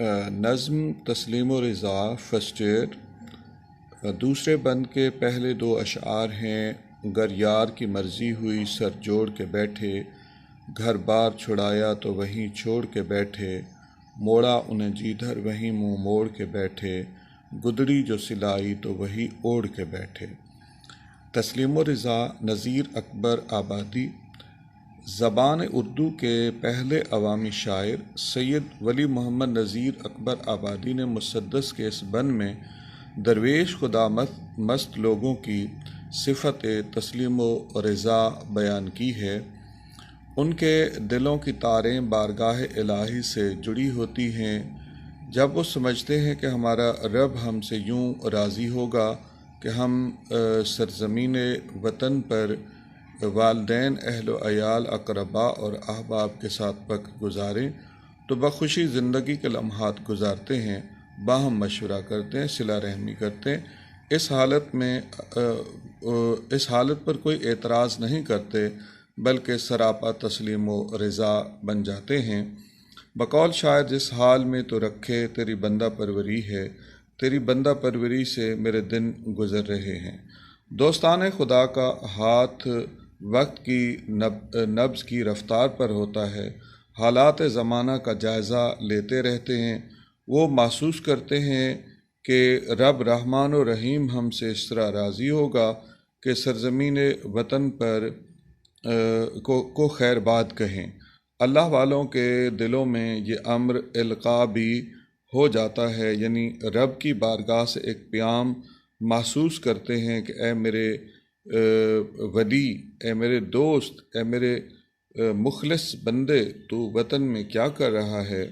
نظم تسلیم و رضا فرسٹ ایئر دوسرے بند کے پہلے دو اشعار ہیں۔ گر یار کی مرضی ہوئی سر جوڑ کے بیٹھے، گھر بار چھڑایا تو وہیں چھوڑ کے بیٹھے، موڑا انہیں جیدھر وہیں منہ موڑ کے بیٹھے، گدڑی جو سلائی تو وہی اوڑھ کے بیٹھے۔ تسلیم و رضا نذیر اکبر آبادی۔ زبان اردو کے پہلے عوامی شاعر سید ولی محمد نذیر اکبر آبادی نے مسدس کے اس بند میں درویش خدا مست لوگوں کی صفت تسلیم و رضا بیان کی ہے۔ ان کے دلوں کی تاریں بارگاہ الہی سے جڑی ہوتی ہیں۔ جب وہ سمجھتے ہیں کہ ہمارا رب ہم سے یوں راضی ہوگا کہ ہم سرزمین وطن پر والدین، اہل و عیال، اقرباء اور احباب کے ساتھ وقت گزاریں تو بخوشی زندگی کے لمحات گزارتے ہیں، باہم مشورہ کرتے ہیں، صلہ رحمی کرتے ہیں، اس حالت پر کوئی اعتراض نہیں کرتے بلکہ سراپا تسلیم و رضا بن جاتے ہیں۔ بقول شاعر جس حال میں تو رکھے تیری بندہ پروری ہے، تیری بندہ پروری سے میرے دن گزر رہے ہیں۔ دوستان خدا کا ہاتھ وقت کی نبض کی رفتار پر ہوتا ہے، حالات زمانہ کا جائزہ لیتے رہتے ہیں۔ وہ محسوس کرتے ہیں کہ رب رحمان و رحیم ہم سے اس طرح راضی ہوگا کہ سرزمین وطن پر کو خیر باد کہیں۔ اللہ والوں کے دلوں میں یہ امر القاء بھی ہو جاتا ہے، یعنی رب کی بارگاہ سے ایک پیام محسوس کرتے ہیں کہ اے میرے ولی، اے میرے دوست، اے میرے مخلص بندے، تو وطن میں کیا کر رہا ہے؟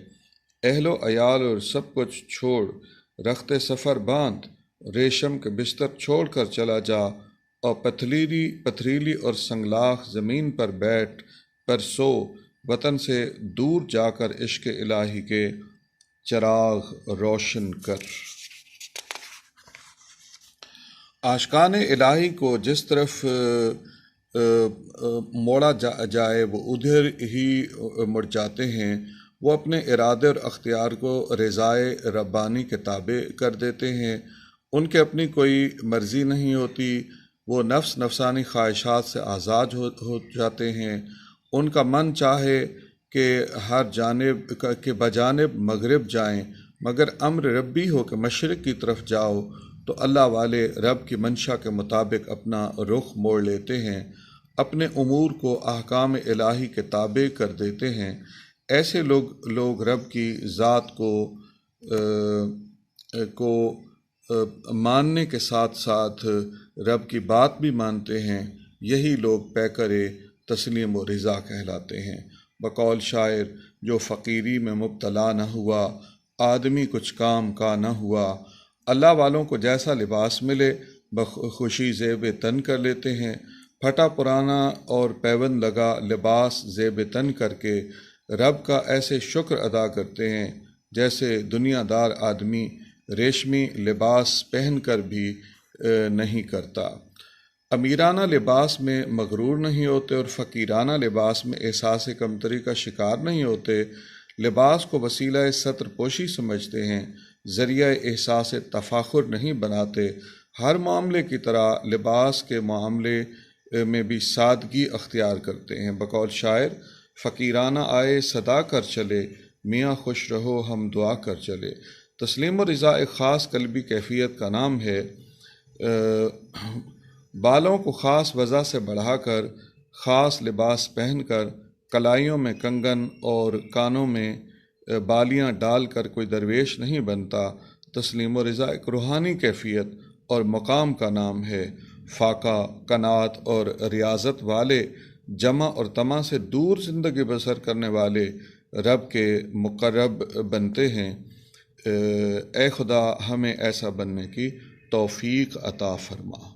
اہل و عیال اور سب کچھ چھوڑ، رخت سفر باندھ، ریشم کے بستر چھوڑ کر چلا جا اور پتھریلی اور سنگلاخ زمین پر بیٹھ پر سو، وطن سے دور جا کر عشق الہی کے چراغ روشن کر۔ عاشقان الہی کو جس طرف موڑا جائے وہ ادھر ہی مڑ جاتے ہیں۔ وہ اپنے ارادے اور اختیار کو رضائے ربانی کے تابع کر دیتے ہیں۔ ان کے اپنی کوئی مرضی نہیں ہوتی، وہ نفس نفسانی خواہشات سے آزاد ہو جاتے ہیں۔ ان کا من چاہے کہ بجانب مغرب جائیں، مگر امر ربی ہو کہ مشرق کی طرف جاؤ تو اللہ والے رب کی منشا کے مطابق اپنا رخ موڑ لیتے ہیں، اپنے امور کو احکام الہی کے تابع کر دیتے ہیں۔ ایسے لوگ رب کی ذات کو ماننے کے ساتھ ساتھ رب کی بات بھی مانتے ہیں۔ یہی لوگ پیکر تسلیم و رضا کہلاتے ہیں۔ بقول شاعر جو فقیری میں مبتلا نہ ہوا، آدمی کچھ کام کا نہ ہوا۔ اللہ والوں کو جیسا لباس ملے بخوشی زیب تن کر لیتے ہیں۔ پھٹا پرانا اور پیوند لگا لباس زیب تن کر کے رب کا ایسے شکر ادا کرتے ہیں جیسے دنیا دار آدمی ریشمی لباس پہن کر بھی نہیں کرتا۔ امیرانہ لباس میں مغرور نہیں ہوتے اور فقیرانہ لباس میں احساس کمتری کا شکار نہیں ہوتے۔ لباس کو وسیلہ ستر پوشی سمجھتے ہیں، ذریعہ احساس تفاخر نہیں بناتے۔ ہر معاملے کی طرح لباس کے معاملے میں بھی سادگی اختیار کرتے ہیں۔ بقول شاعر فقیرانہ آئے صدا کر چلے، میاں خوش رہو ہم دعا کر چلے۔ تسلیم و رضا ایک خاص قلبی کیفیت کا نام ہے۔ بالوں کو خاص وضع سے بڑھا کر، خاص لباس پہن کر، کلائیوں میں کنگن اور کانوں میں بالیاں ڈال کر کوئی درویش نہیں بنتا۔ تسلیم و رضا ایک روحانی کیفیت اور مقام کا نام ہے۔ فاقہ، قناعت اور ریاضت والے، جمع اور طمع سے دور زندگی بسر کرنے والے رب کے مقرب بنتے ہیں۔ اے خدا ہمیں ایسا بننے کی توفیق عطا فرما۔